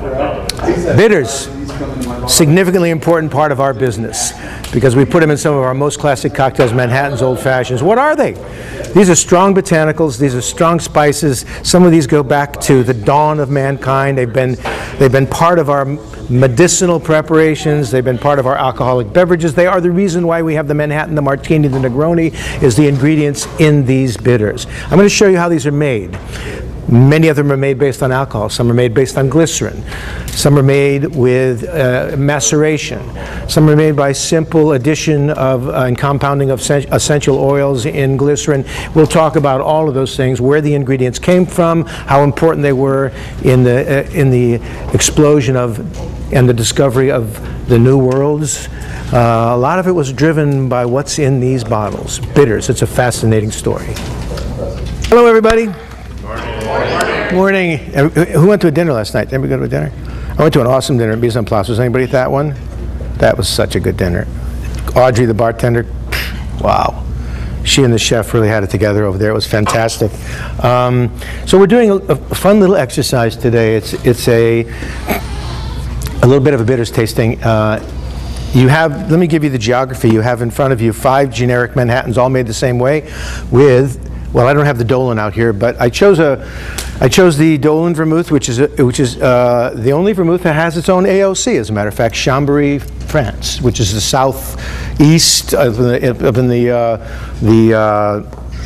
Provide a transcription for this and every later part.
Bitters, significantly important part of our business because we put them in some of our most classic cocktails, Manhattans, Old Fashions. What are they? These are strong botanicals. These are strong spices. Some of these go back to the dawn of mankind. They've been part of our medicinal preparations. They've been part of our alcoholic beverages. They are the reason why we have the Manhattan, the Martini, the Negroni, is the ingredients in these bitters. I'm going to show you how these are made. Many of them are made based on alcohol. Some are made based on glycerin. Some are made with maceration. Some are made by simple addition of and compounding of essential oils in glycerin. We'll talk about all of those things, where the ingredients came from, how important they were in the explosion of and the discovery of the new worlds. A lot of it was driven by what's in these bottles. Bitters. It's a fascinating story. Hello, everybody. Morning. Who went to a dinner last night? Anybody go to a dinner? I went to an awesome dinner at Mise en Place. Was anybody at that one? That was such a good dinner. Audrey, the bartender, wow. She and the chef really had it together over there. It was fantastic. So we're doing a fun little exercise today. It's a little bit of a bitters tasting. You have, let me give you the geography. You have in front of you 5 generic Manhattans, all made the same way with, well, I don't have the Dolan out here, but I chose the Dolan vermouth, which is the only vermouth that has its own AOC. As a matter of fact, Chambéry, France, which is the southeast of the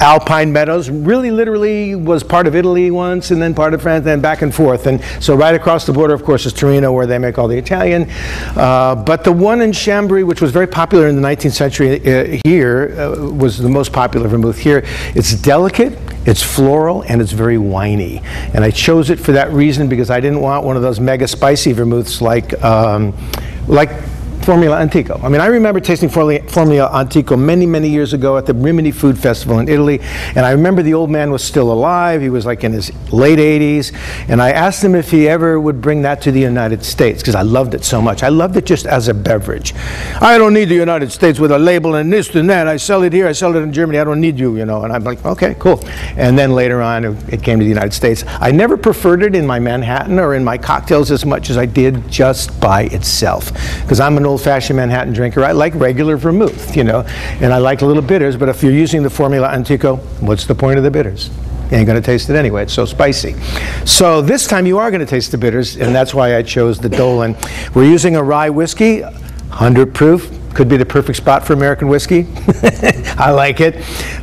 Alpine Meadows. Really, literally was part of Italy once, and then part of France, then back and forth. And so right across the border, of course, is Torino, where they make all the Italian. But the one in Chambéry, which was very popular in the 19th century here, was the most popular vermouth here. It's delicate, it's floral, and it's very winey. And I chose it for that reason because I didn't want one of those mega spicy vermouths like Formula Antico. I mean, I remember tasting Formula Antico many, many years ago at the Rimini Food Festival in Italy, and I remember the old man was still alive. He was like in his late 80s, and I asked him if he ever would bring that to the United States, because I loved it so much. I loved it just as a beverage. I don't need the United States with a label and this and that. I sell it here, I sell it in Germany. I don't need you, you know. And I'm like, okay, cool. And then later on, it came to the United States. I never preferred it in my Manhattan or in my cocktails as much as I did just by itself, because I'm an old-fashioned Manhattan drinker. I like regular vermouth, you know, and I like a little bitters, but if you're using the Formula Antico, what's the point of the bitters? You ain't going to taste it anyway. It's so spicy. So this time you are going to taste the bitters, and that's why I chose the Dolan. We're using a rye whiskey, 100 proof. Could be the perfect spot for American whiskey. I like it.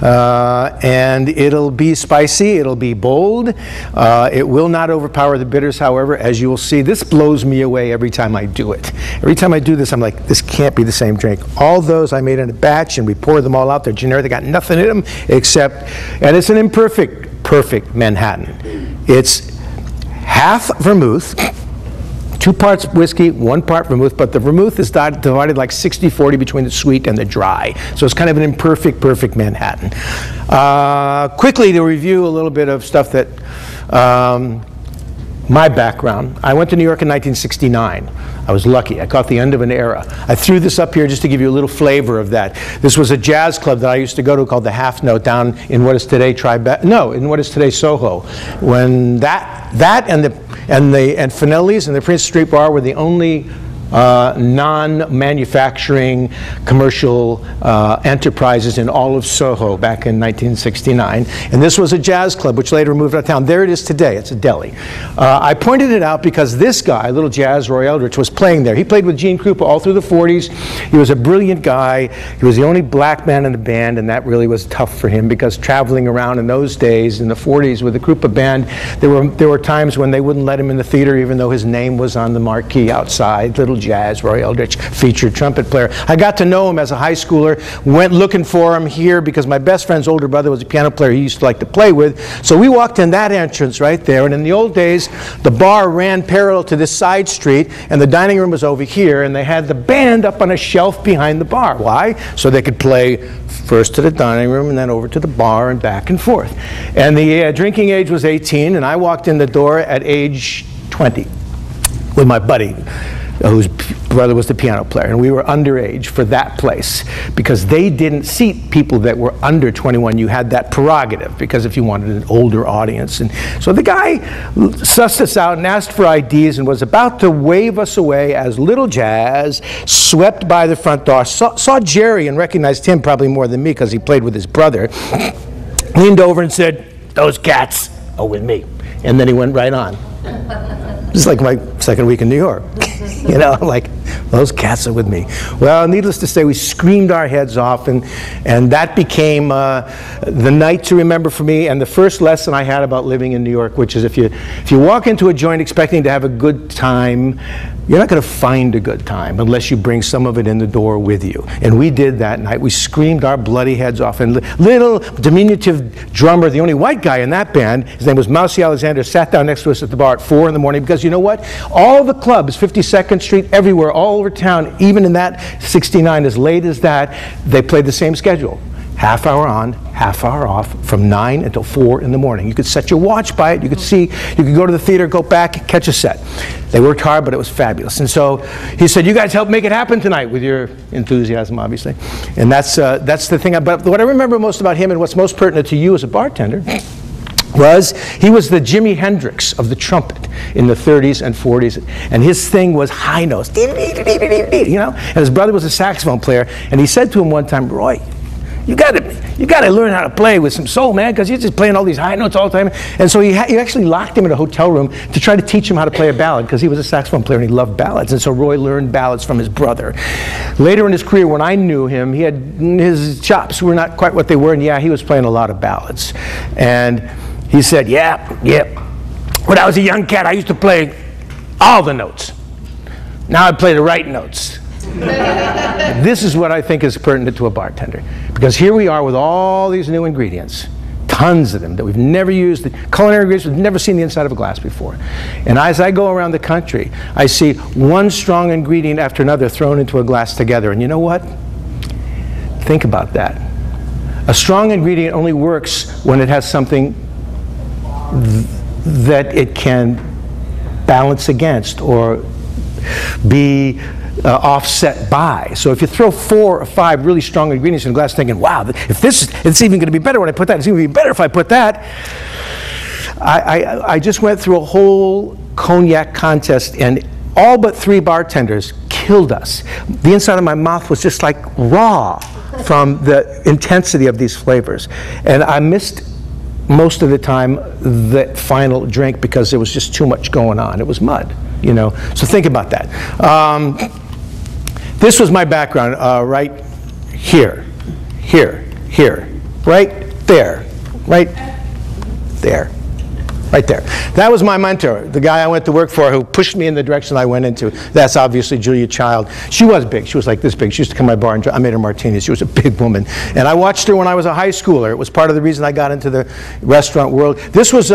And it'll be spicy, it'll be bold. It will not overpower the bitters, however, as you will see. This blows me away every time I do it. Every time I do this, I'm like, this can't be the same drink. All those I made in a batch, and we poured them all out. They're generic, they got nothing in them except, and it's an imperfect, perfect Manhattan. It's half vermouth, 2 parts whiskey, 1 part vermouth, but the vermouth is divided like 60-40 between the sweet and the dry. So it's kind of an imperfect, perfect Manhattan. Quickly to review a little bit of stuff that, my background. I went to New York in 1969. I was lucky. I caught the end of an era. I threw this up here just to give you a little flavor of that. This was a jazz club that I used to go to called the Half Note down in what is today in what is today Soho. When that and Finelli's and the Prince Street Bar were the only non-manufacturing commercial enterprises in all of Soho back in 1969. And this was a jazz club, which later moved out of town. There it is today. It's a deli. I pointed it out because this guy, little Jazz Roy Eldridge, was playing there. He played with Gene Krupa all through the 40s. He was a brilliant guy. He was the only black man in the band, and that really was tough for him because traveling around in those days, in the 40s, with the Krupa band, there were times when they wouldn't let him in the theater even though his name was on the marquee outside. Little Jazz, Roy Eldridge, featured trumpet player. I got to know him as a high schooler, went looking for him here because my best friend's older brother was a piano player he used to like to play with. So we walked in that entrance right there, and in the old days, the bar ran parallel to this side street, and the dining room was over here, and they had the band up on a shelf behind the bar. Why? So they could play first to the dining room and then over to the bar and back and forth. And the drinking age was 18, and I walked in the door at age 20 with my buddy, whose brother was the piano player, and we were underage for that place because they didn't seat people that were under 21. You had that prerogative because if you wanted an older audience. And so the guy sussed us out and asked for IDs and was about to wave us away as little Jazz swept by the front door, saw Jerry and recognized him probably more than me because he played with his brother, leaned over and said, "Those cats are with me." And then he went right on. This is like my second week in New York. You know, like, those cats are with me. Well, needless to say, we screamed our heads off, and that became the night to remember for me, and the first lesson I had about living in New York, which is if you walk into a joint expecting to have a good time, you're not going to find a good time unless you bring some of it in the door with you. And we did that night. We screamed our bloody heads off. And little diminutive drummer, the only white guy in that band, his name was Mousy Alexander, sat down next to us at the bar at 4 in the morning because you know what? All the clubs, 52nd Street, everywhere, all over town, even in that 69, as late as that, they played the same schedule. Half hour on, half hour off, from 9 until 4 in the morning. You could set your watch by it. You could see, you could go to the theater, go back, catch a set. They worked hard, but it was fabulous. And so he said, "You guys help make it happen tonight," with your enthusiasm, obviously. And that's the thing. But what I remember most about him and what's most pertinent to you as a bartender was he was the Jimi Hendrix of the trumpet in the 30s and 40s, and his thing was high notes, you know. And his brother was a saxophone player, and he said to him one time, "Roy, you got to learn how to play with some soul, man, because you're just playing all these high notes all the time." And so he actually locked him in a hotel room to try to teach him how to play a ballad, because he was a saxophone player and he loved ballads. And so Roy learned ballads from his brother. Later in his career, when I knew him, his chops were not quite what they were, and yeah, he was playing a lot of ballads. And he said, yeah. When I was a young cat, I used to play all the notes. Now I play the right notes. This is what I think is pertinent to a bartender, because here we are with all these new ingredients, tons of them that we've never used, the culinary ingredients we've never seen the inside of a glass before. And as I go around the country, I see one strong ingredient after another thrown into a glass together. And you know what? Think about that. A strong ingredient only works when it has something that it can balance against or be offset by. So if you throw 4 or 5 really strong ingredients in a glass thinking, wow, it's even going to be better when I put that, it's even going to be better if I put that. I just went through a whole cognac contest, and all but 3 bartenders killed us. The inside of my mouth was just like raw from the intensity of these flavors. And I missed most of the time the final drink because there was just too much going on. It was mud, you know. So think about that. This was my background right here, right there, right there. Right there. That was my mentor, the guy I went to work for who pushed me in the direction I went into. That's obviously Julia Child. She was big. She was like this big. She used to come to my bar and I made her martinis. She was a big woman. And I watched her when I was a high schooler. It was part of the reason I got into the restaurant world. This was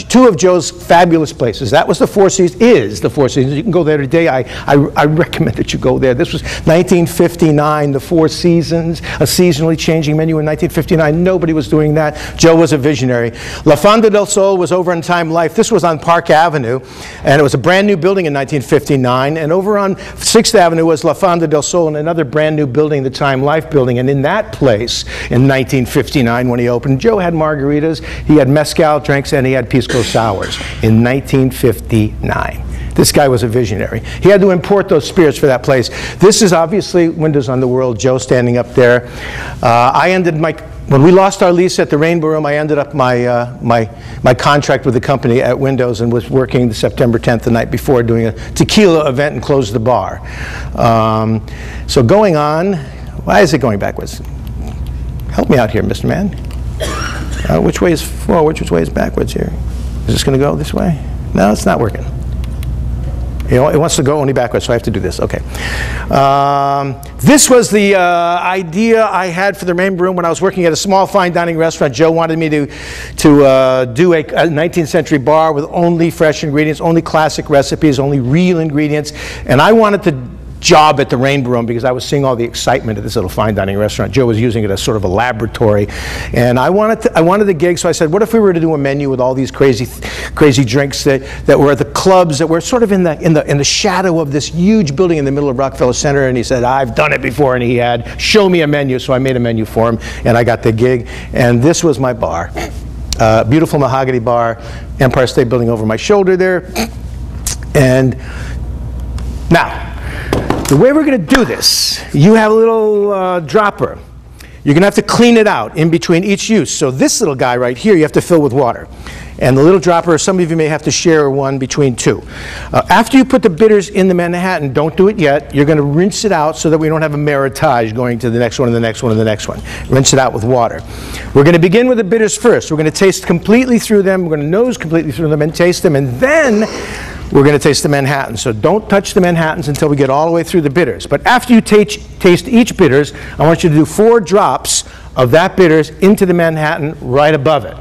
two of Joe's fabulous places. That was the Four Seasons, is the Four Seasons. You can go there today. I recommend that you go there. This was 1959, the Four Seasons, a seasonally changing menu in 1959. Nobody was doing that. Joe was a visionary. La Fonda del Sol was over in Time Life. This was on Park Avenue, and it was a brand new building in 1959. And over on 6th Avenue was La Fonda del Sol, and another brand new building, the Time Life building. And in that place, in 1959, when he opened, Joe had margaritas, he had mezcal drinks, and he had pisco sours in 1959. This guy was a visionary. He had to import those spirits for that place. This is obviously Windows on the World, Joe standing up there. When we lost our lease at the Rainbow Room, I ended up my contract with the company at Windows and was working September 10th, the night before, doing a tequila event and closed the bar. So going on, why is it going backwards? Help me out here, Mr. Man. Which way is forward, which way is backwards here? Is this going to go this way? No, it's not working. It wants to go only backwards, so I have to do this. Okay. This was the idea I had for the Rainbow Room when I was working at a small fine dining restaurant. Joe wanted me to do a 19th century bar with only fresh ingredients, only classic recipes, only real ingredients. And I wanted to job at the Rainbow Room because I was seeing all the excitement at this little fine dining restaurant. Joe was using it as sort of a laboratory, and I wanted the gig, so I said, what if we were to do a menu with all these crazy drinks that were at the clubs that were sort of in the shadow of this huge building in the middle of Rockefeller Center? And he said, I've done it before, and he had, show me a menu. So I made a menu for him, and I got the gig, and this was my bar. Beautiful mahogany bar, Empire State Building over my shoulder there. And now, the way we're going to do this, you have a little dropper. You're going to have to clean it out in between each use. So this little guy right here, you have to fill with water. And the little dropper, some of you may have to share one between two. After you put the bitters in the Manhattan, don't do it yet. You're going to rinse it out so that we don't have a meritage going to the next one and the next one and the next one. Rinse it out with water. We're going to begin with the bitters first. We're going to taste completely through them. We're going to nose completely through them and taste them. And then we're going to taste the Manhattan. So don't touch the Manhattans until we get all the way through the bitters. But after you taste each bitters, I want you to do 4 drops of that bitters into the Manhattan right above it.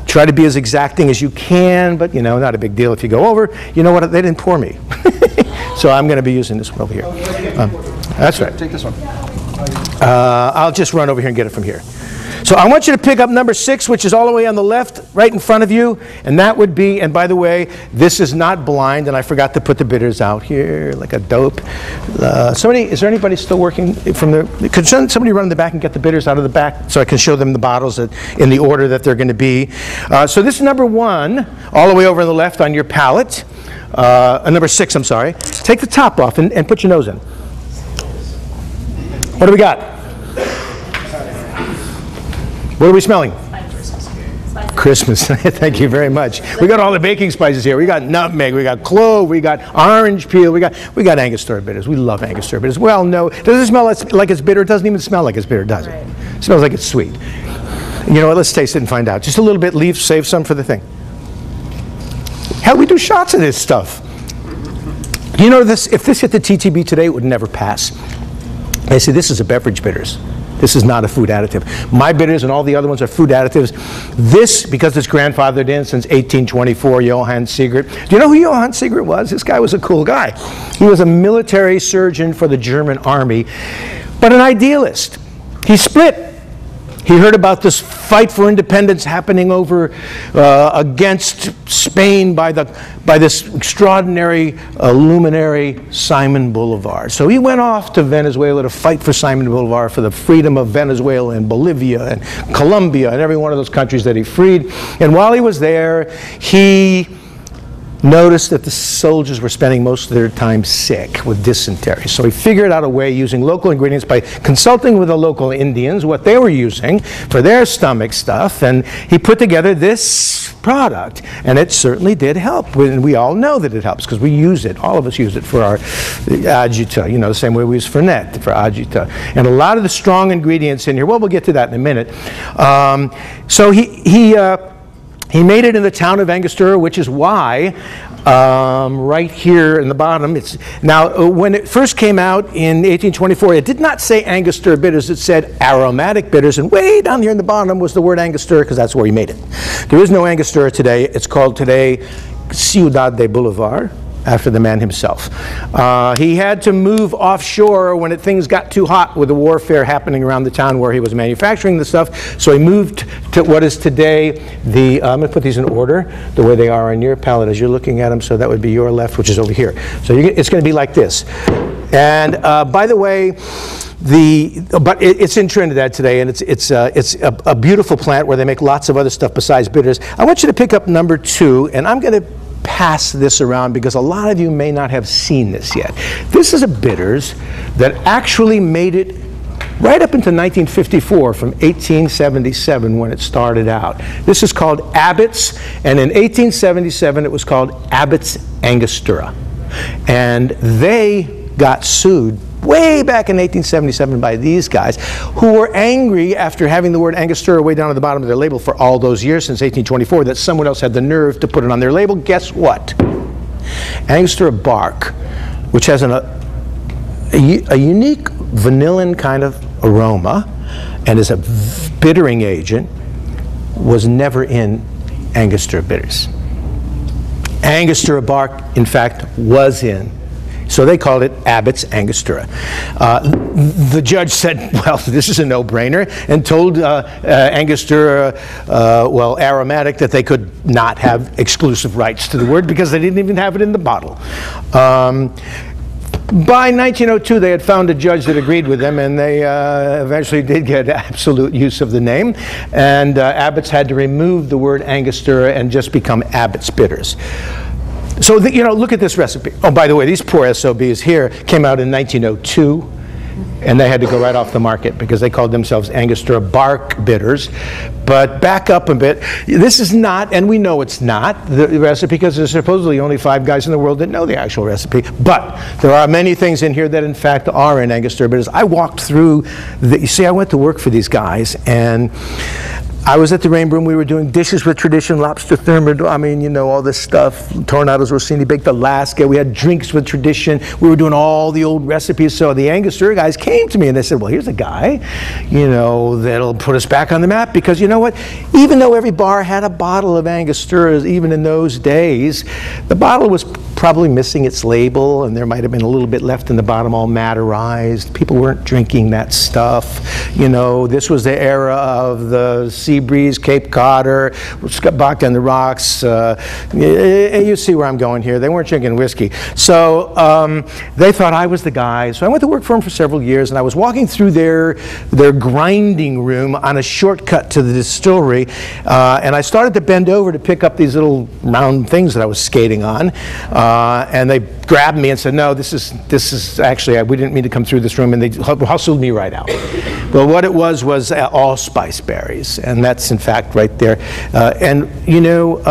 Try to be as exacting as you can, but you know, not a big deal if you go over. You know what? They didn't pour me. So I'm going to be using this one over here. That's right. Take this one. I'll just run over here and get it from here. So I want you to pick up number 6, which is all the way on the left, right in front of you, and that would be, and by the way, this is not blind, and I forgot to put the bitters out here like a dope. Is there anybody still working from the, could somebody run in the back and get the bitters out of the back so I can show them the bottles in the order that they're going to be. So this is number 1, all the way over on the left on your palate. Number 6, I'm sorry. Take the top off and put your nose in. What do we got? What are we smelling? Christmas. Thank you very much. We got all the baking spices here. We got nutmeg, we got clove, we got orange peel, we got Angostura bitters. We love Angostura bitters. Well, no, does it smell like it's bitter? It doesn't even smell like it's bitter, does it? It smells like it's sweet. You know what? Let's taste it and find out. Just a little bit. Save some for the thing. Hell, we do shots of this stuff. You know, if this hit the TTB today, it would never pass. They say this is a beverage bitters. This is not a food additive. My bitters and all the other ones are food additives. This, because it's grandfathered in since 1824, Johann Siegert. Do you know who Johann Siegert was? This guy was a cool guy. He was a military surgeon for the German army, but an idealist. He split. He heard about this fight for independence happening over against Spain by this extraordinary luminary Simon Bolivar. So he went off to Venezuela to fight for Simon Bolivar for the freedom of Venezuela and Bolivia and Colombia and every one of those countries that he freed. And while he was there, he noticed that the soldiers were spending most of their time sick with dysentery. So he figured out a way using local ingredients by consulting with the local Indians what they were using for their stomach stuff, and he put together this product, and it certainly did help. And we all know that it helps because we use it. All of us use it for our agita, you know, the same way we use Fernet for agita. And a lot of the strong ingredients in here, well, we'll get to that in a minute. So he made it in the town of Angostura, which is why right here in the bottom, now when it first came out in 1824, it did not say Angostura bitters, it said aromatic bitters, and way down here in the bottom was the word Angostura because that's where he made it. There is no Angostura today. It's called today Ciudad de Bolivar, after the man himself. He had to move offshore when things got too hot with the warfare happening around the town where he was manufacturing the stuff. So he moved to what is today I'm going to put these in order, the way they are on your palette as you're looking at them. So that would be your left, which is over here. So it's going to be like this. And by the way, but it's in Trinidad today, and it's a beautiful plant where they make lots of other stuff besides bitters. I want you to pick up number 2, and I'm going to pass this around because a lot of you may not have seen this yet. This is a bitters that actually made it right up into 1954 from 1877 when it started out. This is called Abbott's, and in 1877 it was called Abbott's Angostura. And they got sued way back in 1877 by these guys who were angry after having the word Angostura way down at the bottom of their label for all those years since 1824 that someone else had the nerve to put it on their label. Guess what? Angostura bark, which has a unique vanillin kind of aroma and is a bittering agent, was never in Angostura bitters. Angostura bark, in fact, was in So they called it Abbott's Angostura. The judge said, well, this is a no-brainer, and told Angostura, well, aromatic, that they could not have exclusive rights to the word because they didn't even have it in the bottle. By 1902, they had found a judge that agreed with them, and they eventually did get absolute use of the name. And Abbott's had to remove the word Angostura and just become Abbott's Bitters. So, you know, look at this recipe. Oh, by the way, these poor SOBs here came out in 1902. And they had to go right off the market because they called themselves Angostura Bark Bitters. But back up a bit, this is not, and we know it's not, the recipe because there's supposedly only 5 guys in the world that know the actual recipe. But there are many things in here that in fact are in Angostura Bitters. I walked through, you see, I went to work for these guys, and I was at the Rain Room. We were doing dishes with tradition, lobster thermidor, I mean, you know, all this stuff, tornadoes, rossini, baked Alaska. We had drinks with tradition. We were doing all the old recipes. So the Angostura guys came to me and they said, well, here's a guy, you know, that'll put us back on the map, because you know what? Even though every bar had a bottle of Angosturas, even in those days, the bottle was probably missing its label, and there might have been a little bit left in the bottom, all materized. People weren't drinking that stuff. You know, this was the era of the Sea Breeze, Cape Codder, Bach on the Rocks. You see where I'm going here. They weren't drinking whiskey. So they thought I was the guy. So I went to work for them for several years, and I was walking through their grinding room on a shortcut to the distillery, and I started to bend over to pick up these little round things that I was skating on. And they grabbed me and said, no, this is actually, we didn't mean to come through this room, and they hustled me right out. Well, what it was allspice berries, and that's in fact right there. And you know,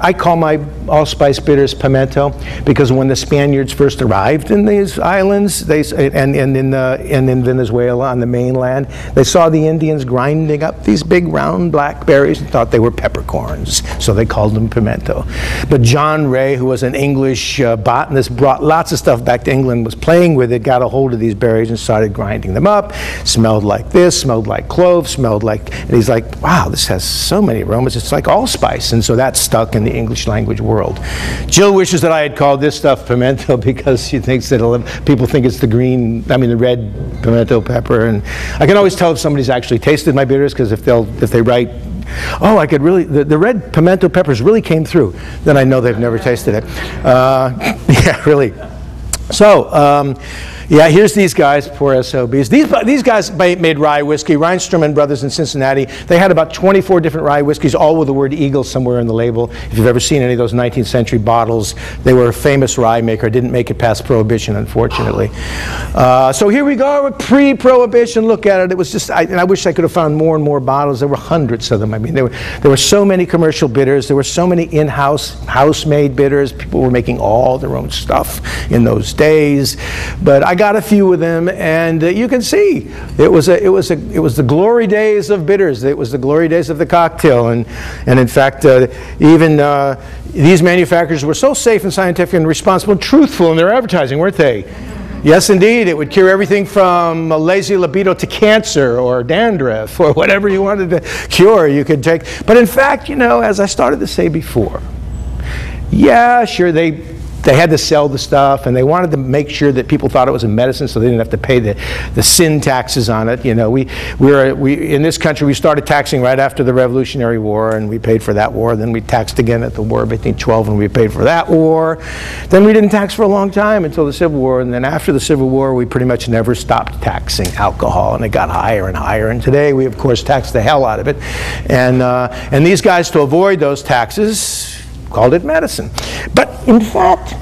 I call my allspice bitters pimento because when the Spaniards first arrived in these islands, and in Venezuela on the mainland, they saw the Indians grinding up these big round black berries and thought they were peppercorns, so they called them pimento. But John Ray, who was an English botanist, brought lots of stuff back to England, was playing with it, got a hold of these berries and started grinding them up. Smelled like this, smelled like clove, smelled like, and he's like, wow, this has so many aromas, it's like allspice. And so that stuck in the English language world. Jill wishes that I had called this stuff pimento because she thinks that people think it's the red pimento pepper. And I can always tell if somebody's actually tasted my bitters, because if they write, oh, I could really, the red pimento peppers really came through, then I know they've never tasted it. Yeah, really. So, yeah, here's these guys, poor SOBs. These guys made rye whiskey, Reinstrom and Brothers in Cincinnati. They had about 24 different rye whiskeys, all with the word Eagle somewhere in the label. If you've ever seen any of those 19th century bottles, they were a famous rye maker. Didn't make it past Prohibition, unfortunately. So here we go with pre-Prohibition. Look at it. It was just, and I wish I could have found more and more bottles. There were hundreds of them. I mean, there were so many commercial bitters. There were so many in-house, house-made bitters. People were making all their own stuff in those days. But I got a few of them, and you can see it was the glory days of bitters. It was the glory days of the cocktail, and in fact, even these manufacturers were so safe and scientific and responsible and truthful in their advertising, weren't they? Yes, indeed. It would cure everything from a lazy libido to cancer or dandruff or whatever you wanted to cure. You could take, but in fact, you know, as I started to say before, yeah, sure, they had to sell the stuff, and they wanted to make sure that people thought it was a medicine, so they didn't have to pay the sin taxes on it. You know, we in this country, we started taxing right after the Revolutionary War, and we paid for that war. Then we taxed again at the War of 1812, and we paid for that war. Then we didn't tax for a long time until the Civil War, and then after the Civil War, we pretty much never stopped taxing alcohol, and it got higher and higher. And today, we of course tax the hell out of it, and these guys, to avoid those taxes, called it medicine. But in fact,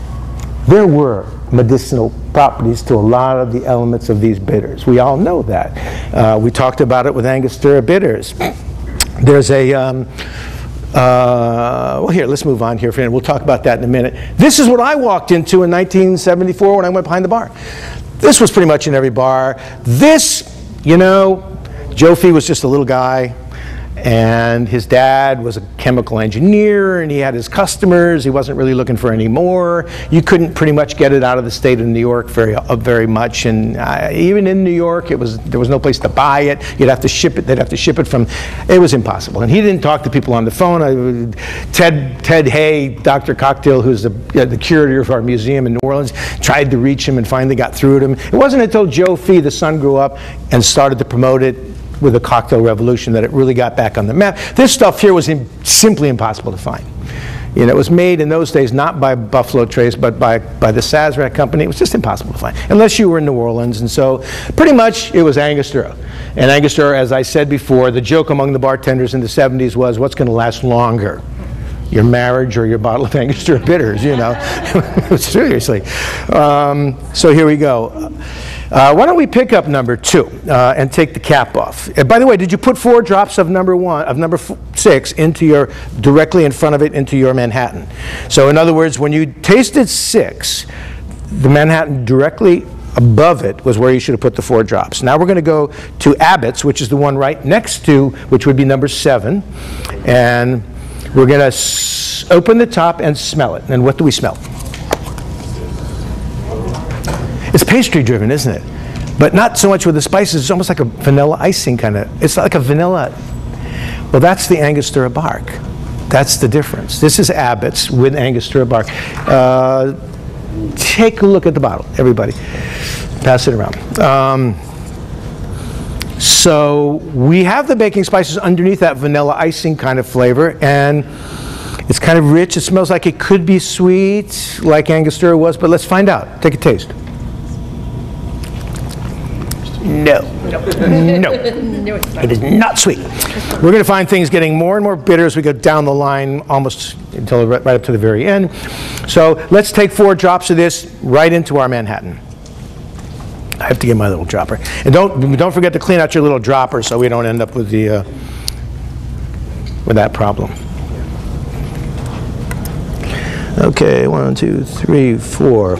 there were medicinal properties to a lot of the elements of these bitters. We all know that. We talked about it with Angostura bitters. There's a, well, here, let's move on here, we'll talk about that in a minute. This is what I walked into in 1974 when I went behind the bar. This was pretty much in every bar. This, you know, Joe Fee was just a little guy, and his dad was a chemical engineer, and he had his customers. He wasn't really looking for any more. You couldn't pretty much get it out of the state of New York very much, and even in New York, there was no place to buy it. You'd have to ship it. They'd have to ship it from. It was impossible. And he didn't talk to people on the phone. Ted Hay, Dr. Cocktail, who's the curator of our museum in New Orleans, tried to reach him and finally got through to him. It wasn't until Joe Fee, the son, grew up and started to promote it with the cocktail revolution that it really got back on the map. This stuff here was simply impossible to find. You know, it was made in those days not by Buffalo Trace, but by the Sazerac company. It was just impossible to find, unless you were in New Orleans. And so pretty much it was Angostura. And Angostura, as I said before, the joke among the bartenders in the 70s was, what's going to last longer? Your marriage or your bottle of Angostura bitters, you know. Seriously. So here we go. Why don't we pick up number 2 and take the cap off? By the way, did you put 4 drops of number 6 directly in front of it into your Manhattan? So in other words, when you tasted 6, the Manhattan directly above it was where you should have put the 4 drops. Now we're going to go to Abbott's, which is the one right next to, which would be number 7. And we're going to open the top and smell it. And what do we smell? It's pastry driven, isn't it? But not so much with the spices. It's almost like a vanilla icing kind of. It's like a vanilla. Well, that's the Angostura bark. That's the difference. This is Abbott's with Angostura bark. Take a look at the bottle, everybody. Pass it around. So we have the baking spices underneath that vanilla icing kind of flavor, and it's kind of rich. It smells like it could be sweet, like Angostura was, but let's find out. Take a taste. No. No. It is not sweet. We're going to find things getting more and more bitter as we go down the line, almost until right up to the very end. So let's take 4 drops of this right into our Manhattan. I have to get my little dropper. And don't forget to clean out your little dropper so we don't end up with that problem. Okay, 1, 2, 3, 4.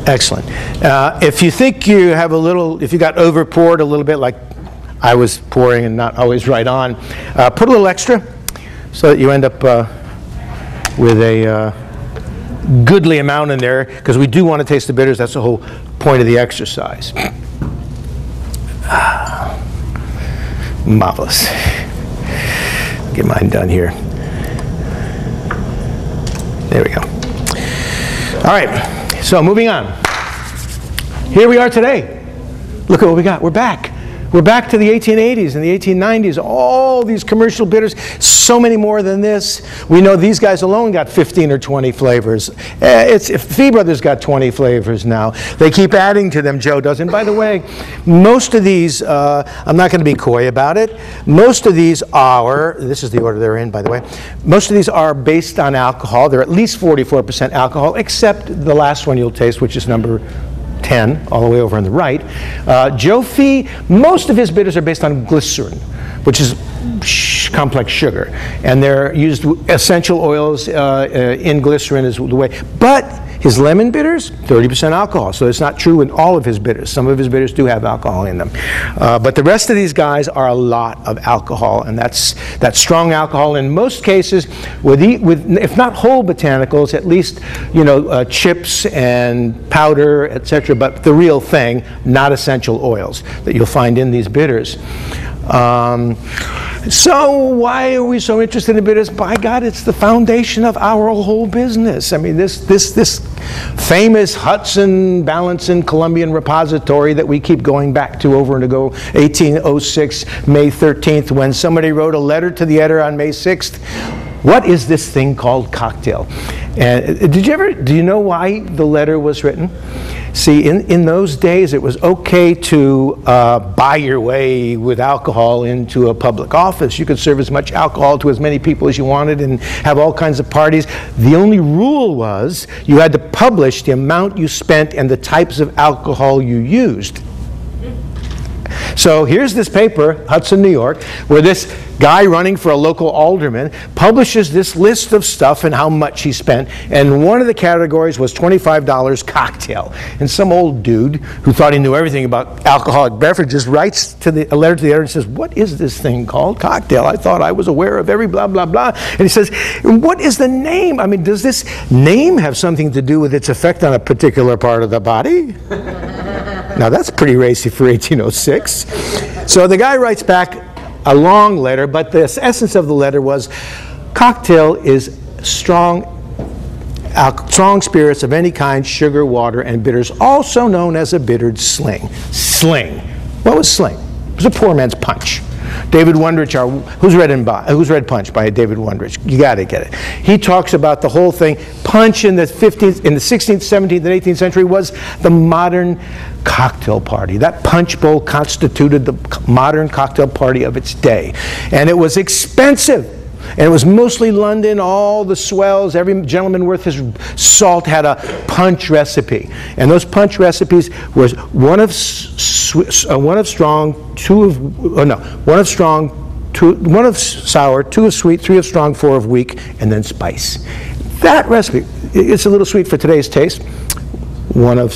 Excellent. If you think you have if you got over poured a little bit, like I was pouring and not always right on, put a little extra so that you end up with a goodly amount in there, because we do want to taste the bitters. That's the whole point of the exercise. Marvelous. Get mine done here. There we go. All right. So moving on. Here we are today. Look at what we got. We're back. We're back to the 1880s and the 1890s. All these commercial bitters, so many more than this. We know these guys alone got 15 or 20 flavors. Fee Brothers got 20 flavors now. They keep adding to them. Joe does. And by the way, most of these, I'm not going to be coy about it. Most of these are, this is the order they're in, by the way. Most of these are based on alcohol. They're at least 44% alcohol, except the last one you'll taste, which is number 10, all the way over on the right. Joe Fee, most of his bitters are based on glycerin, which is complex sugar. And they're used, essential oils in glycerin is the way. But his lemon bitters, 30% alcohol. So it's not true in all of his bitters. Some of his bitters do have alcohol in them. But the rest of these guys are a lot of alcohol. And that's strong alcohol in most cases, with if not whole botanicals, at least, you know, chips and powder, etc. But the real thing, not essential oils that you'll find in these bitters. So why are we so interested in bitters? By God, it's the foundation of our whole business. I mean, this famous Hudson, Balanson, Columbian repository that we keep going back to over and over, 1806, May 13th, when somebody wrote a letter to the editor on May 6th. What is this thing called cocktail? And do you know why the letter was written? See, in those days, it was okay to buy your way with alcohol into a public office. You could serve as much alcohol to as many people as you wanted and have all kinds of parties. The only rule was you had to publish the amount you spent and the types of alcohol you used. So here's this paper, Hudson, New York, where this guy running for a local alderman publishes this list of stuff and how much he spent. And one of the categories was $25 cocktail. And some old dude who thought he knew everything about alcoholic beverages writes a letter to the editor and says, what is this thing called cocktail? I thought I was aware of every blah, blah, blah. And he says, what is the name? I mean, does this name have something to do with its effect on a particular part of the body? Now that's pretty racy for 1806. So the guy writes back a long letter, but the essence of the letter was, cocktail is strong spirits of any kind, sugar, water, and bitters, also known as a bittered sling. Sling. What was sling? It was a poor man's punch. David Wondrich, who's read Punch by David Wondrich? You got to get it. He talks about the whole thing. Punch in the 16th, 17th, and 18th century was the modern cocktail party. That punch bowl constituted the modern cocktail party of its day. And it was expensive. And it was mostly London, all the swells, every gentleman worth his salt had a punch recipe. And those punch recipes was one of strong, one of sour, 2 of sweet, 3 of strong, 4 of weak, and then spice. That recipe, it's a little sweet for today's taste. 1 of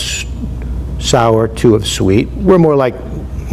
sour, 2 of sweet. We're more like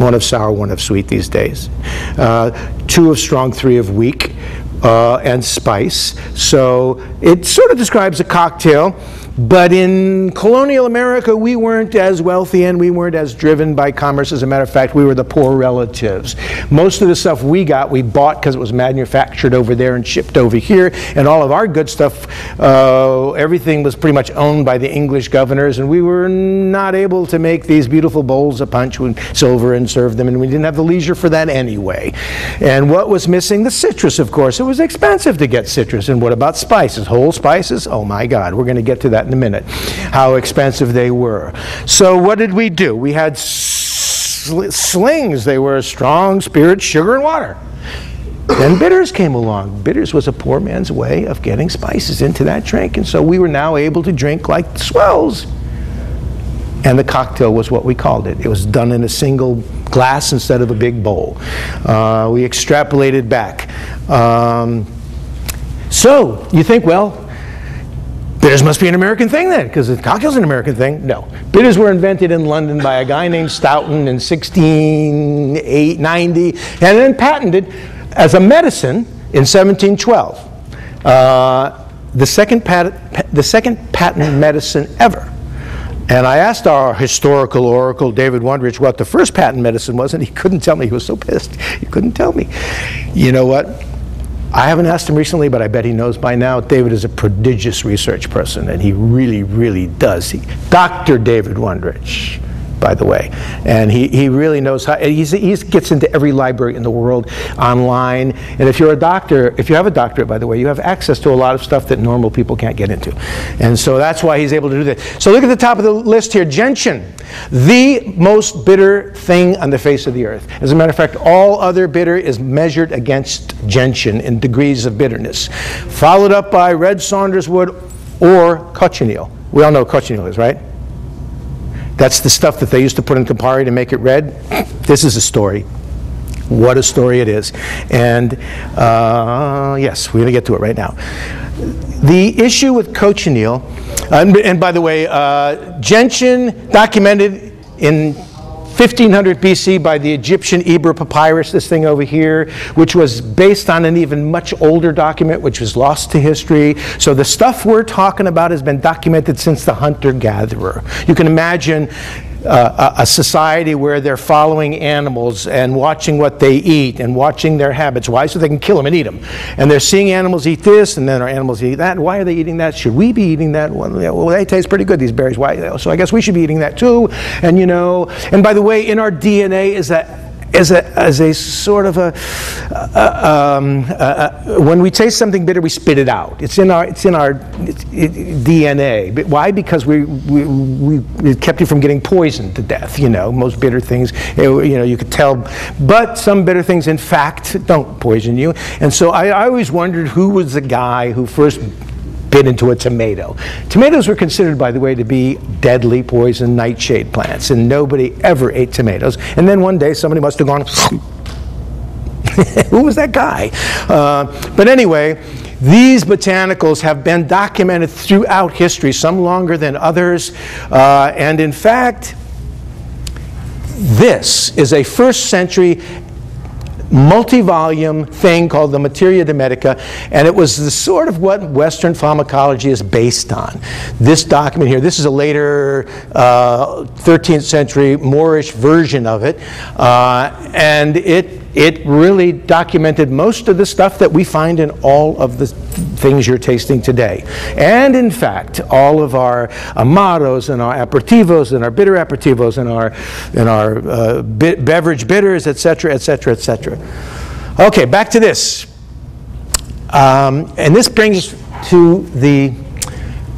1 of sour, 1 of sweet these days. 2 of strong, 3 of weak. And spice. So it sort of describes a cocktail, but in colonial America we weren't as wealthy and we weren't as driven by commerce. As a matter of fact, we were the poor relatives. Most of the stuff we got, we bought because it was manufactured over there and shipped over here, and all of our good stuff, everything was pretty much owned by the English governors, and we were not able to make these beautiful bowls of punch with silver and serve them, and we didn't have the leisure for that anyway. And what was missing? The citrus, of course. It was expensive to get citrus. And what about spices? Whole spices? Oh my God, we're going to get to that in a minute, how expensive they were. So what did we do? We had slings. They were strong spirits, sugar, and water. Then bitters came along. Bitters was a poor man's way of getting spices into that drink, and so we were now able to drink like swells. And the cocktail was what we called it. It was done in a single glass instead of a big bowl. We extrapolated back. So you think, well, bitters must be an American thing then, because the cocktail's an American thing. No. Bitters were invented in London by a guy named Stoughton in 1690, and then patented as a medicine in 1712. The second patent medicine ever. And I asked our historical oracle, David Wondrich, what the first patent medicine was, and he couldn't tell me. He was so pissed. He couldn't tell me. You know what? I haven't asked him recently, but I bet he knows by now. David is a prodigious research person, and he really, really does. Dr. David Wondrich, by the way. And he really knows how. He gets into every library in the world online. And if you're a doctor, if you have a doctorate, by the way, you have access to a lot of stuff that normal people can't get into. And so that's why he's able to do that. So look at the top of the list here, gentian, the most bitter thing on the face of the earth. As a matter of fact, all other bitter is measured against gentian in degrees of bitterness. Followed up by red Saunders wood or cochineal. We all know what cochineal is, right? That's the stuff that they used to put in Comparative to make it red. This is a story. What a story it is. And yes, we're going to get to it right now. The issue with cochineal, and by the way, gentian documented in 1500 BC by the Egyptian Eber Papyrus, this thing over here, which was based on an even much older document, which was lost to history. So the stuff we're talking about has been documented since the hunter-gatherer. You can imagine a society where they're following animals and watching what they eat and watching their habits. Why? So they can kill them and eat them. And they're seeing animals eat this, and then our animals eat that. Why are they eating that? Should we be eating that? Well, they taste pretty good, these berries. Why? So I guess we should be eating that too. And you know, and by the way, in our DNA is that as a sort of when we taste something bitter, we spit it out. It's in our DNA. But why? Because it kept you from getting poisoned to death. You know, most bitter things, you know, you could tell. But some bitter things, in fact, don't poison you. And so I always wondered who was the guy who first bit into a tomato. Tomatoes were considered, by the way, to be deadly poison nightshade plants, and nobody ever ate tomatoes. And then one day somebody must have gone, who was that guy? But anyway, these botanicals have been documented throughout history, some longer than others, and in fact, this is a first century multi-volume thing called the Materia Medica, and it was the sort of what Western pharmacology is based on. This document here, this is a later 13th century Moorish version of it, and it really documented most of the stuff that we find in all of the things you're tasting today. And in fact, all of our amaros and our aperitivos and our bitter aperitivos and our beverage bitters, etc., etc., etc. Okay, back to this. And this brings us to the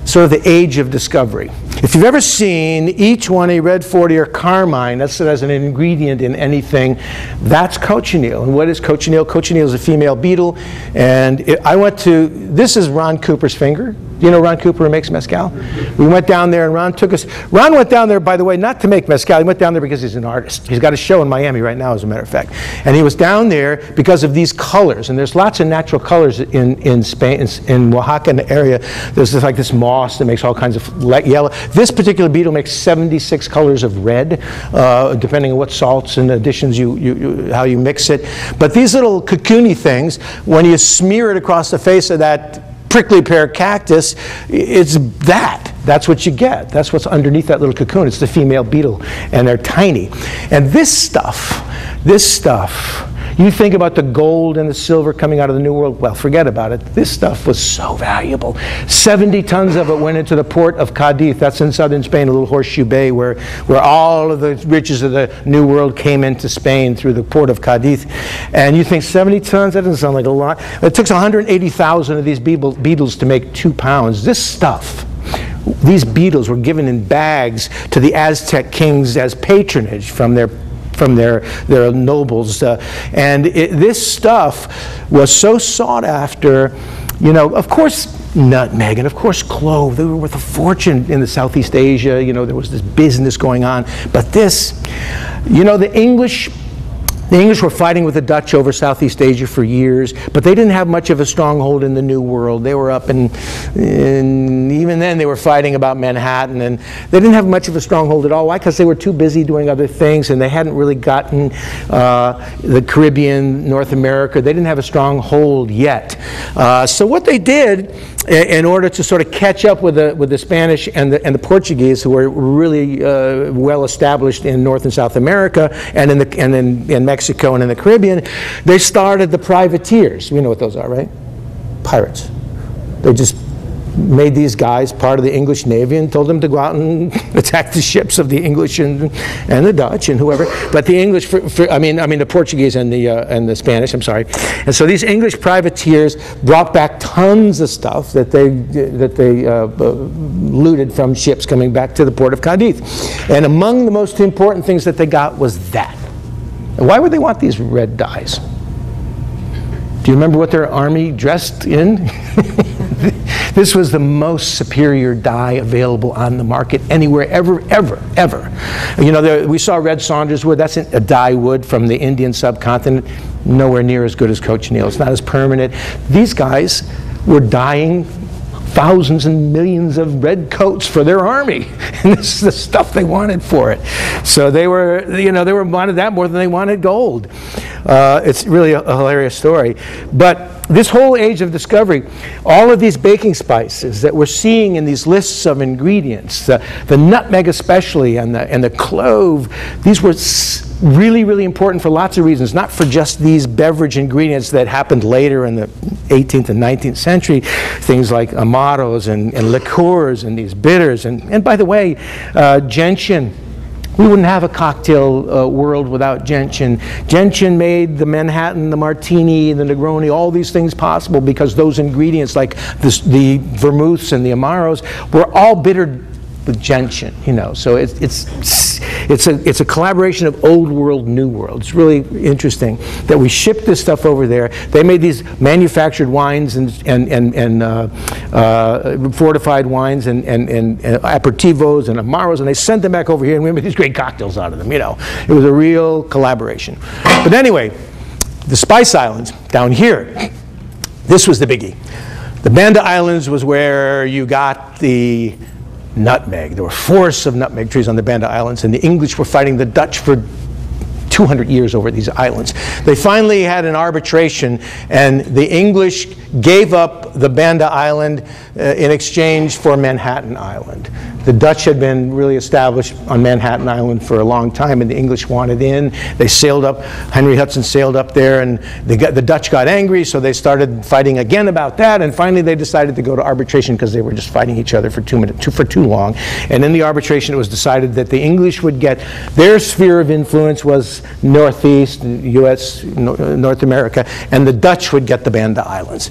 sort of the age of discovery. If you've ever seen each one a red 40 or carmine, that's as an ingredient in anything, that's cochineal. And what is cochineal? Cochineal is a female beetle. And this is Ron Cooper's finger. Do you know Ron Cooper who makes mezcal? We went down there and Ron went down there, by the way, not to make mezcal. He went down there because he's an artist. He's got a show in Miami right now, as a matter of fact. And he was down there because of these colors. And there's lots of natural colors in Spain, in Oaxaca and the area. There's like this moss that makes all kinds of light yellow. This particular beetle makes 76 colors of red, depending on what salts and additions how you mix it. But these little cocoony things, when you smear it across the face of that prickly pear cactus, it's that's what you get. That's what's underneath that little cocoon. It's the female beetle, and they're tiny. And this stuff, you think about the gold and the silver coming out of the New World, well, forget about it. This stuff was so valuable. 70 tons of it went into the port of Cadiz. That's in southern Spain, a little horseshoe bay where all of the riches of the New World came into Spain through the port of Cadiz. And you think 70 tons? That doesn't sound like a lot. It took 180,000 of these beetles to make 2 pounds. This stuff, these beetles were given in bags to the Aztec kings as patronage from their nobles, and this stuff was so sought after. You know, of course, nutmeg and of course clove, they were worth a fortune in the Southeast Asia. You know, there was this business going on. But this, you know, the English were fighting with the Dutch over Southeast Asia for years, but they didn't have much of a stronghold in the New World. They were up in even then they were fighting about Manhattan, and they didn't have much of a stronghold at all. Why? Because they were too busy doing other things, and they hadn't really gotten the Caribbean, North America. They didn't have a stronghold yet. So what they did, in order to sort of catch up with the Spanish and the Portuguese, who were really well established in North and South America, and in Mexico and in the Caribbean, they started the privateers. You know what those are, right? Pirates. They just made these guys part of the English Navy and told them to go out and attack the ships of the English and the Dutch and whoever. But the English, I mean the Portuguese and the Spanish. I'm sorry. And so these English privateers brought back tons of stuff that they looted from ships coming back to the port of Cadiz. And among the most important things that they got was that. And why would they want these red dyes? Do you remember what their army dressed in? This was the most superior dye available on the market anywhere, ever. You know, we saw red Saunders wood. That's a dye wood from the Indian subcontinent. Nowhere near as good as cochineal. It's not as permanent. These guys were dyeing thousands and millions of red coats for their army, and this is the stuff they wanted for it. So they wanted that more than they wanted gold. It's really a hilarious story. But this whole age of discovery, all of these baking spices that we're seeing in these lists of ingredients, the nutmeg especially, and the clove, these were really, really important for lots of reasons, not for just these beverage ingredients that happened later in the 18th and 19th century, things like amaros and liqueurs and these bitters. And by the way, gentian. We wouldn't have a cocktail world without gentian. Gentian made the Manhattan, the martini, the Negroni, all these things possible because those ingredients like the vermouths and the amaros were all bitter with gentian, you know. So it's a collaboration of old world, new world. It's really interesting that we shipped this stuff over there. They made these manufactured wines and fortified wines and aperitivos and amaros, and they sent them back over here, and we made these great cocktails out of them, you know. It was a real collaboration. But anyway, the Spice Islands down here, this was the biggie. The Banda Islands was where you got the nutmeg. There were forests of nutmeg trees on the Banda Islands, and the English were fighting the Dutch for 200 years over these islands. They finally had an arbitration, and the English gave up the Banda Island in exchange for Manhattan Island. The Dutch had been really established on Manhattan Island for a long time, and the English wanted in. They sailed up, Henry Hudson sailed up there, and the Dutch got angry, so they started fighting again about that, and finally they decided to go to arbitration because they were just fighting each other for too long. And in the arbitration it was decided that the English would get, their sphere of influence was Northeast, US, North America, and the Dutch would get the Banda Islands.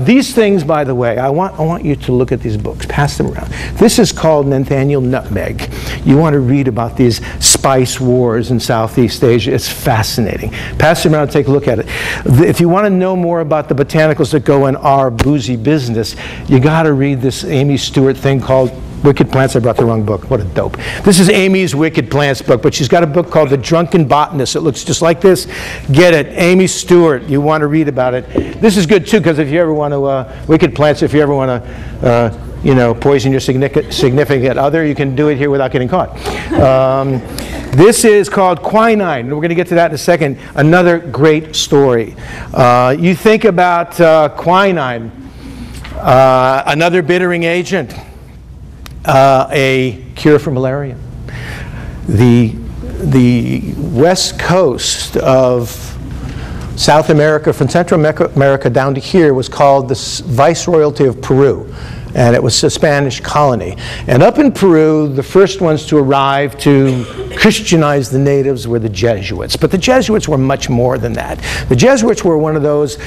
These things, by the way, I want you to look at these books, pass them around. This is called Nathaniel Nutmeg. You want to read about these spice wars in Southeast Asia. It's fascinating. Pass it around, take a look at it. If you want to know more about the botanicals that go in our boozy business, you got to read this Amy Stewart thing called Wicked Plants. I brought the wrong book. What a dope. This is Amy's Wicked Plants book, but she's got a book called The Drunken Botanist. It looks just like this. Get it. Amy Stewart. You want to read about it. This is good too, because if you ever want to, Wicked Plants, if you ever want to, you know, poison your significant other, you can do it here without getting caught. This is called quinine, and we're going to get to that in a second. Another great story. You think about quinine, another bittering agent. A cure for malaria. The west coast of South America, from Central America down to here, was called the Viceroyalty of Peru, and it was a Spanish colony. And up in Peru, the first ones to arrive to Christianize the natives were the Jesuits. But the Jesuits were much more than that. The Jesuits were one of those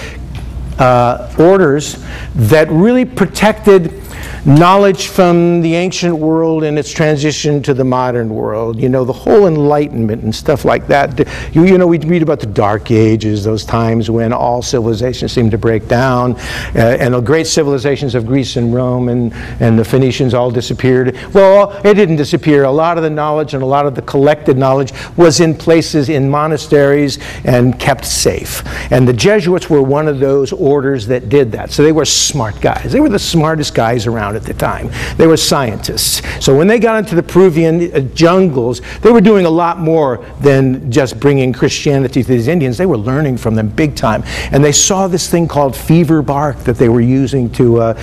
orders that really protected knowledge from the ancient world and its transition to the modern world. You know, the whole Enlightenment and stuff like that. You know, we read about the Dark Ages, those times when all civilizations seemed to break down, and the great civilizations of Greece and Rome and the Phoenicians all disappeared. Well, it didn't disappear. A lot of the knowledge and a lot of the collected knowledge was in places, in monasteries, and kept safe. And the Jesuits were one of those orders that did that. So they were smart guys. They were the smartest guys around at the time. They were scientists. So when they got into the Peruvian jungles, they were doing a lot more than just bringing Christianity to these Indians. They were learning from them big time. And they saw this thing called fever bark that they were using to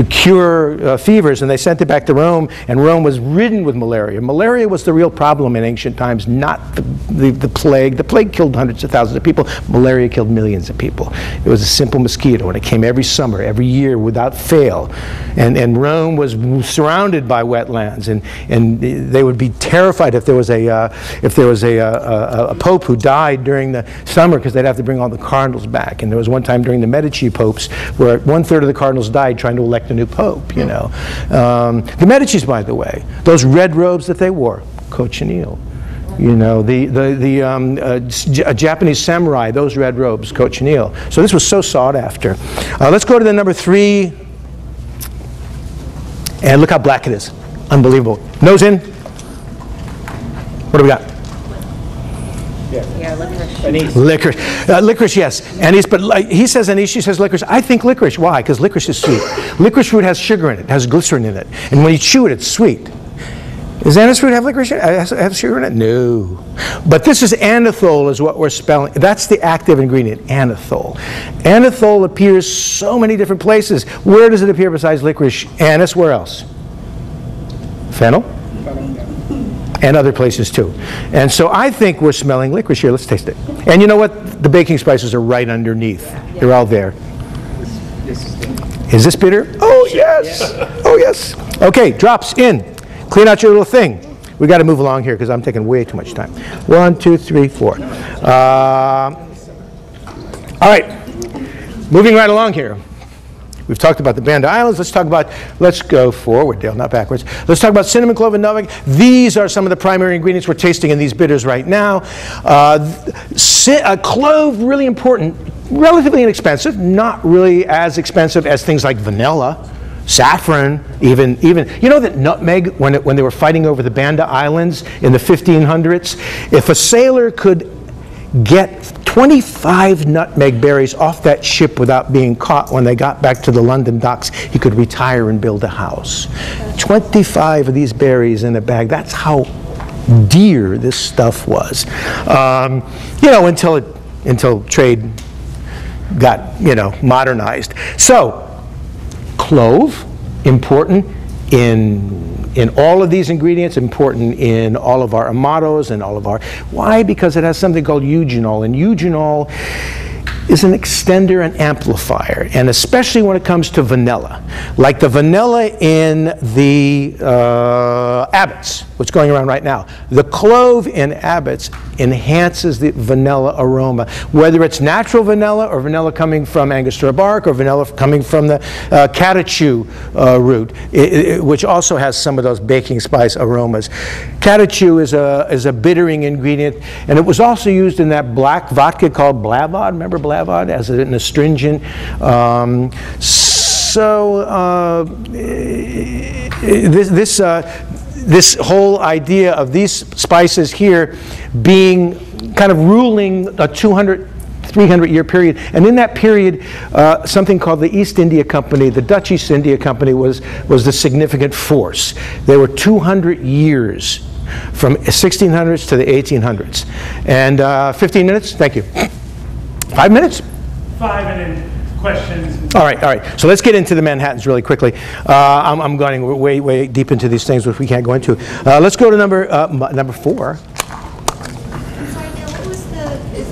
cure fevers, and they sent it back to Rome, and Rome was ridden with malaria. Malaria was the real problem in ancient times, not the plague. The plague killed hundreds of thousands of people. Malaria killed millions of people. It was a simple mosquito, and it came every summer, every year, without fail. And Rome was surrounded by wetlands, and they would be terrified if there was a pope who died during the summer, because they'd have to bring all the cardinals back. And there was one time during the Medici popes where 1/3 of the cardinals died trying to elect a new pope. You know, the Medicis, by the way, those red robes that they wore, cochineal. You know, the Japanese samurai, those red robes, cochineal. So this was so sought after. Let's go to the number 3. And look how black it is. Unbelievable. Nose in. What do we got? Yeah, licorice. Anise. Licorice. Licorice, yes. Anise, but he says anise, she says licorice. I think licorice. Why? Because licorice is sweet. Licorice root has sugar in it, has glycerin in it. And when you chew it, it's sweet. Does anise root have licorice in it? Have sugar in it? No. But this is anethole is what we're spelling. That's the active ingredient, anethole. Anethole appears so many different places. Where does it appear besides licorice? Anise, where else? Fennel? And other places too. And so I think we're smelling licorice here. Let's taste it. And you know what? The baking spices are right underneath. They're all there. Is this bitter? Oh, yes. Oh, yes. Okay, drops in. Clean out your little thing. We got to move along here because I'm taking way too much time. 1, 2, 3, 4. All right, moving right along here. We've talked about the Banda Islands. Let's go forward, Dale, not backwards. Let's talk about cinnamon, clove, and nutmeg. These are some of the primary ingredients we're tasting in these bitters right now. Clove, really important, relatively inexpensive, not really as expensive as things like vanilla, saffron, even. You know that nutmeg, when they were fighting over the Banda Islands in the 1500s, if a sailor could get 25 nutmeg berries off that ship without being caught when they got back to the London docks, he could retire and build a house. 25 of these berries in a bag. That's how dear this stuff was. Until trade got, modernized. So, clove, important in all of these ingredients, important in all of our amados and all of our... Why? Because it has something called eugenol, and eugenol is an extender and amplifier, and especially when it comes to vanilla. Like the vanilla in the Abbott's, what's going around right now. The clove in Abbott's enhances the vanilla aroma, whether it's natural vanilla or vanilla coming from Angostura bark or vanilla coming from the catechu root, which also has some of those baking spice aromas. Catechu is a bittering ingredient, and it was also used in that black vodka called Blavod. Remember Blavod as an astringent? This whole idea of these spices here being kind of ruling a 300-year period, and in that period something called the East India Company, the Dutch East India Company was the significant force. There were 200 years from 1600s to the 1800s. And 15 minutes? Thank you. 5 minutes? 5 and then questions. All right. So let's get into the Manhattans really quickly. I'm going way deep into these things, which we can't go into. Let's go to number 4.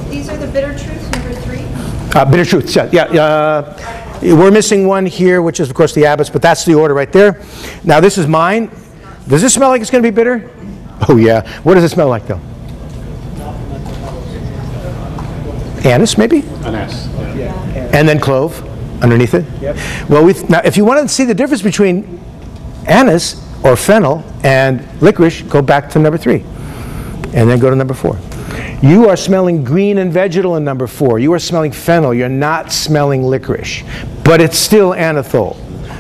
These are the bitter truths, number 3? Bitter truths, yeah. We're missing one here, which is, of course, the Abbott's, but that's the order right there. Now, this is mine. Does this smell like it's going to be bitter? Oh, yeah. What does it smell like, though? Anise, maybe? Anise. Yeah. And then clove underneath it? Yep. Well, now, if you want to see the difference between anise or fennel and licorice, go back to number 3. And then go to number 4. You are smelling green and vegetal in number 4. You are smelling fennel. You're not smelling licorice. But it's still anethole.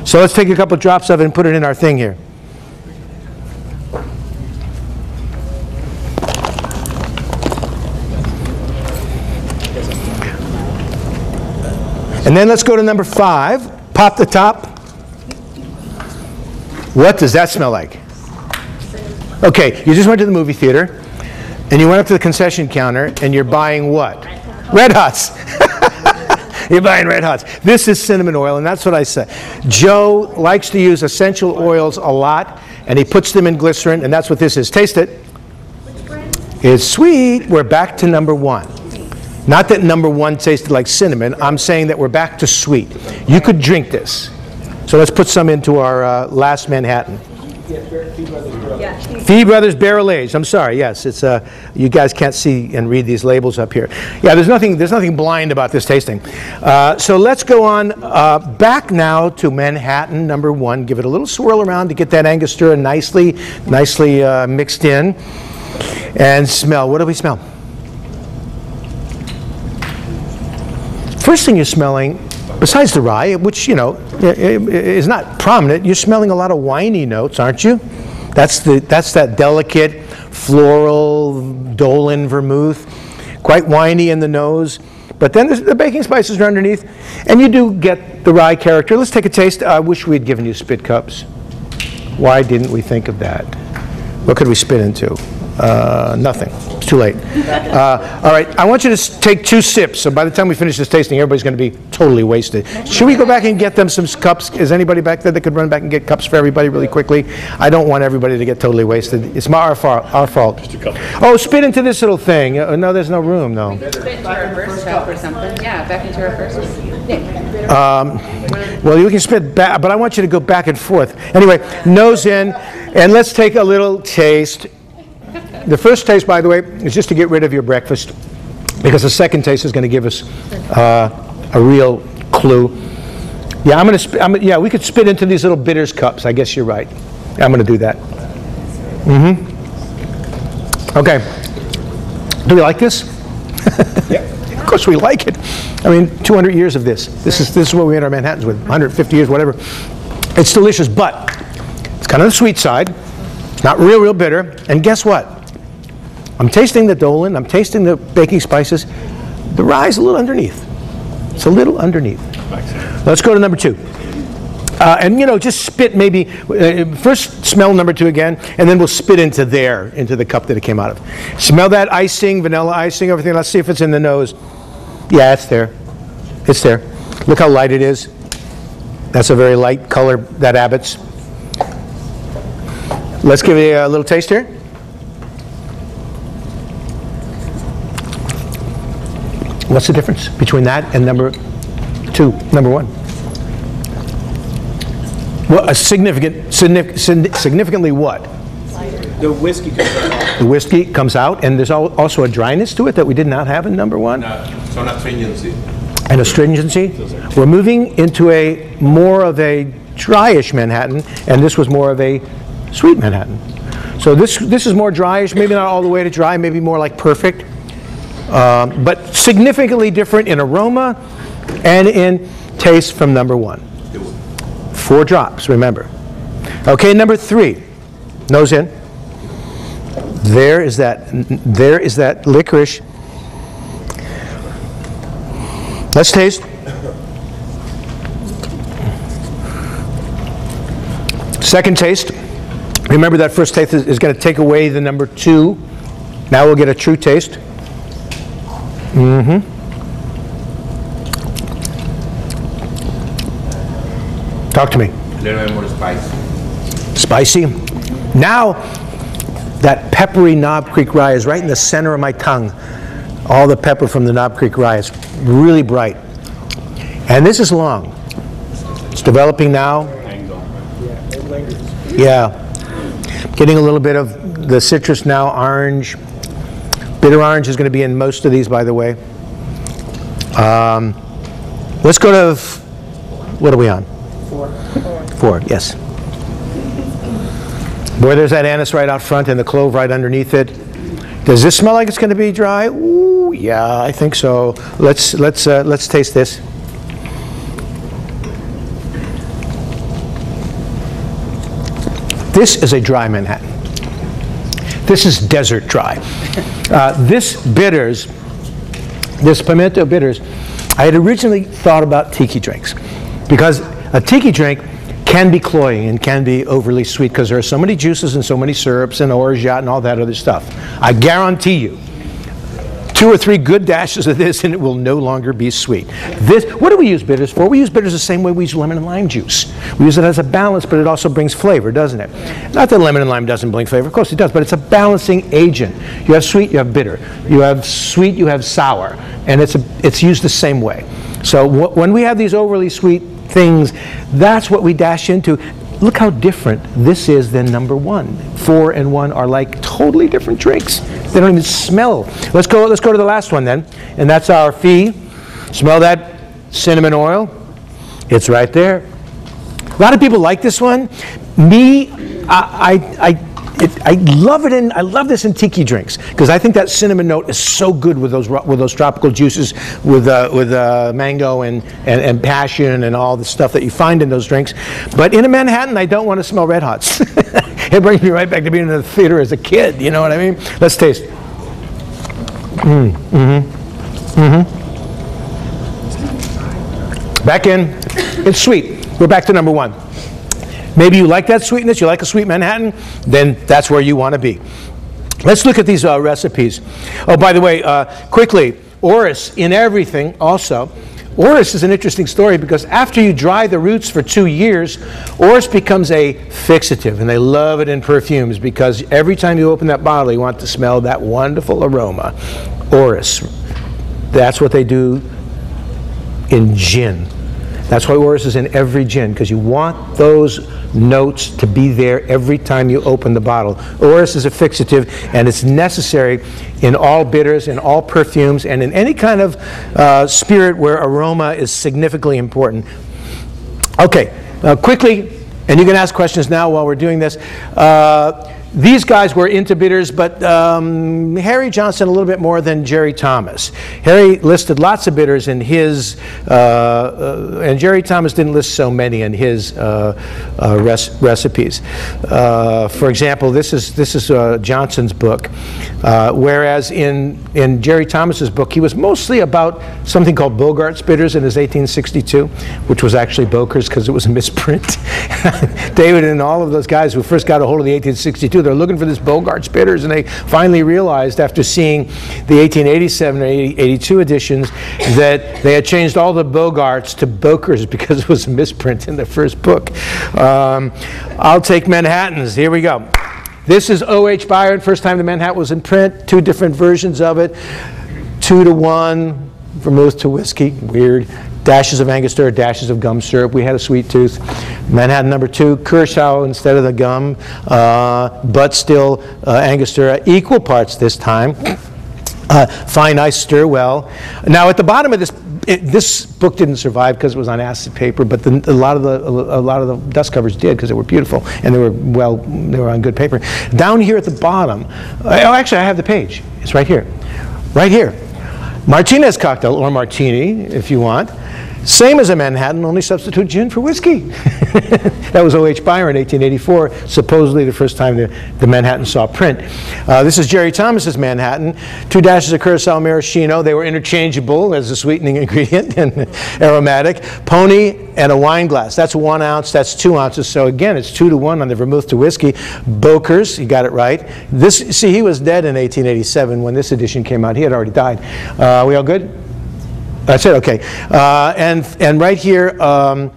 So let's take a couple drops of it and put it in our thing here. And then let's go to number 5. Pop the top. What does that smell like? Okay, you just went to the movie theater, and you went up to the concession counter, and you're buying what? Red Hots. You're buying Red Hots. This is cinnamon oil, and that's what I said. Joe likes to use essential oils a lot, and he puts them in glycerin, and that's what this is. Taste it. It's sweet. We're back to number 1. Not that number 1 tasted like cinnamon. I'm saying that we're back to sweet. You could drink this. So let's put some into our last Manhattan. Fee Brothers Barrel Aged. I'm sorry. Yes, it's you guys can't see and read these labels up here. Yeah, there's nothing blind about this tasting. So let's go on back now to Manhattan number 1. Give it a little swirl around to get that Angostura nicely mixed in, and smell. What do we smell? First thing you're smelling, besides the rye, which, is not prominent, you're smelling a lot of winey notes, aren't you? That's that delicate, floral, Dolan vermouth, quite winey in the nose. But then the baking spices are underneath, and you do get the rye character. Let's take a taste. I wish we had given you spit cups. Why didn't we think of that? What could we spit into? Nothing. It's too late. All right, I want you to take 2 sips. So by the time we finish this tasting, everybody's going to be totally wasted. Should we go back and get them some cups? Is anybody back there that could run back and get cups for everybody really quickly? I don't want everybody to get totally wasted. It's our fault. Just a couple. Oh, spit into this little thing. No, there's no room, no. Spit into our first cup or something. Yeah, back into our first thing. Well, you can spit back, but I want you to go back and forth. Anyway, nose in, and let's take a little taste. The first taste, by the way, is just to get rid of your breakfast, because the second taste is going to give us a real clue. Yeah, yeah, we could spit into these little bitters cups. I guess you're right. I'm going to do that. Okay. Do we like this? Yeah. Of course we like it. I mean, 200 years of this. This is what we had our Manhattans with. 150 years, whatever. It's delicious, but it's kind of the sweet side. It's not real bitter. And guess what? I'm tasting the Dolan. I'm tasting the baking spices. The rye is a little underneath. It's a little underneath. Let's go to number 2. And just spit maybe, first smell number 2 again, and then we'll spit into the cup that it came out of. Smell that icing, vanilla icing, everything. Let's see if it's in the nose. Yeah, it's there. It's there. Look how light it is. That's a very light color, that Abbott's. Let's give it a little taste here. What's the difference between that and number 1? Well, significantly what? The whiskey comes out. The whiskey comes out, and there's also a dryness to it that we did not have in number 1. So an astringency. An astringency. We're moving into more of a dryish Manhattan, and this was more of a sweet Manhattan. So this is more dryish, maybe not all the way to dry, maybe more like perfect, but significantly different in aroma and in taste from number 1. 4 drops, remember. Okay, number 3. Nose in. There is that licorice. Let's taste. Second taste. Remember that first taste is going to take away the number 2. Now we'll get a true taste. Talk to me. A little bit more spicy. Spicy. Now, that peppery Knob Creek rye is right in the center of my tongue. All the pepper from the Knob Creek rye is really bright. And this is long. It's developing now. Yeah. Getting a little bit of the citrus now, orange. Bitter orange is going to be in most of these, by the way. Let's go to, what are we on? 4, yes. Boy, there's that anise right out front and the clove right underneath it. Does this smell like it's going to be dry? Ooh, yeah, I think so. Let's taste this. This is a dry Manhattan. This is desert dry. This pimento bitters, I had originally thought about tiki drinks because a tiki drink can be cloying and can be overly sweet because there are so many juices and so many syrups and orgeat and all that other stuff. I guarantee you, 2 or 3 good dashes of this and it will no longer be sweet. What do we use bitters for? We use bitters the same way we use lemon and lime juice. We use it as a balance, but it also brings flavor, doesn't it? Not that lemon and lime doesn't bring flavor. Of course it does, but it's a balancing agent. You have sweet, you have bitter. You have sweet, you have sour. And it's used the same way. So when we have these overly sweet things, that's what we dash into. Look how different this is than number 1. 4 and 1 are like totally different drinks. They don't even smell. Let's go to the last one then, and that's our fee. Smell that cinnamon oil. It's right there. A lot of people like this one. Me, I love it I love this in tiki drinks because I think that cinnamon note is so good with those tropical juices, with mango and passion and all the stuff that you find in those drinks. But in a Manhattan, I don't want to smell Red Hots. It brings me right back to being in the theater as a kid. You know what I mean? Let's taste. Back in. It's sweet. We're back to number 1. Maybe you like that sweetness, you like a sweet Manhattan, then that's where you want to be. Let's look at these recipes. Oh, by the way, quickly, orris in everything also. Orris is an interesting story because after you dry the roots for 2 years, orris becomes a fixative, and they love it in perfumes because every time you open that bottle, you want to smell that wonderful aroma. Orris. That's what they do in gin. That's why orris is in every gin, because you want those notes to be there every time you open the bottle. Orris is a fixative, and it's necessary in all bitters, in all perfumes, and in any kind of spirit where aroma is significantly important. Okay, quickly, and you can ask questions now while we're doing this. These guys were into bitters, but Harry Johnson a little bit more than Jerry Thomas. Harry listed lots of bitters in his, and Jerry Thomas didn't list so many in his recipes. For example, this is Johnson's book, whereas in Jerry Thomas's book, he was mostly about something called Bogart's bitters in his 1862, which was actually Boker's because it was a misprint. David and all of those guys who first got a hold of the 1862, they're looking for this Bogart's bitters, and they finally realized after seeing the 1887 or 82 editions that they had changed all the Bogarts to Boker's because it was a misprint in the first book. I'll take Manhattans. Here we go. This is O.H. Byron, first time the Manhattan was in print, 2 different versions of it, 2-to-1, vermouth to whiskey, weird. Dashes of Angostura, dashes of gum syrup. We had a sweet tooth. Manhattan number 2, Curacao instead of the gum, but still Angostura, equal parts this time. Fine ice, stir well. Now at the bottom of this, this book didn't survive because it was on acid paper, but a lot of the dust covers did because they were beautiful and they were on good paper. Down here at the bottom, oh, actually I have the page. It's right here, right here. Martinez cocktail, or martini, if you want. Same as a Manhattan, only substitute gin for whiskey. That was O.H. Byron, 1884, supposedly the first time the Manhattan saw print. This is Jerry Thomas's Manhattan. 2 dashes of Curacao maraschino. They were interchangeable as a sweetening ingredient and aromatic. Pony and a wine glass. That's 1 ounce, that's 2 ounces. So again, it's 2-to-1 on the vermouth to whiskey. Boker's, you got it right. This, see, he was dead in 1887 when this edition came out. He had already died. We all good? That's it, okay. And right here, oh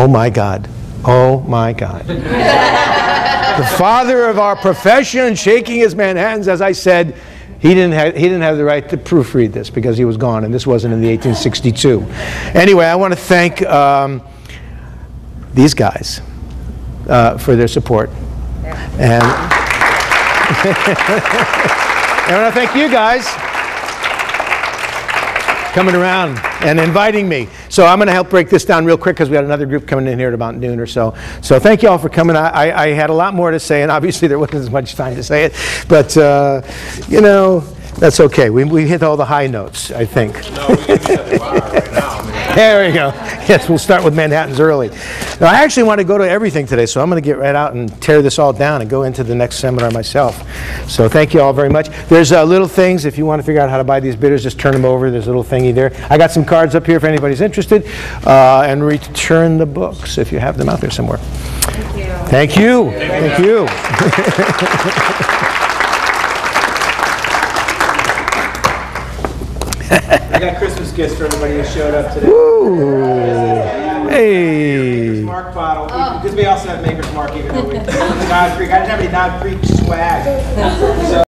my God. Oh my God. The father of our profession shaking his Manhattans, as I said, he didn't have the right to proofread this because he was gone, and this wasn't in the 1862. Anyway, I want to thank these guys for their support. And I want to thank you guys coming around and inviting me. So I'm going to help break this down real quick because we got another group coming in here at about noon or so. So thank you all for coming. I had a lot more to say, and obviously there wasn't as much time to say it, but you know, that's okay. We hit all the high notes, I think. No, we can be at the bar right now. There we go. Yes, we'll start with Manhattans early. Now, I actually want to go to everything today, so I'm going to get right out and tear this all down and go into the next seminar myself. So thank you all very much. There's little things, if you want to figure out how to buy these bitters, just turn them over. There's a little thingy there. I got some cards up here if anybody's interested. And return the books if you have them out there somewhere. Thank you. Thank you. Thank you. I got Christmas gifts for everybody who showed up today. Woo. Hey. Maker's Mark bottle. Because we also have Maker's Mark, even though we Knob Creek. I didn't have any Knob Creek swag. So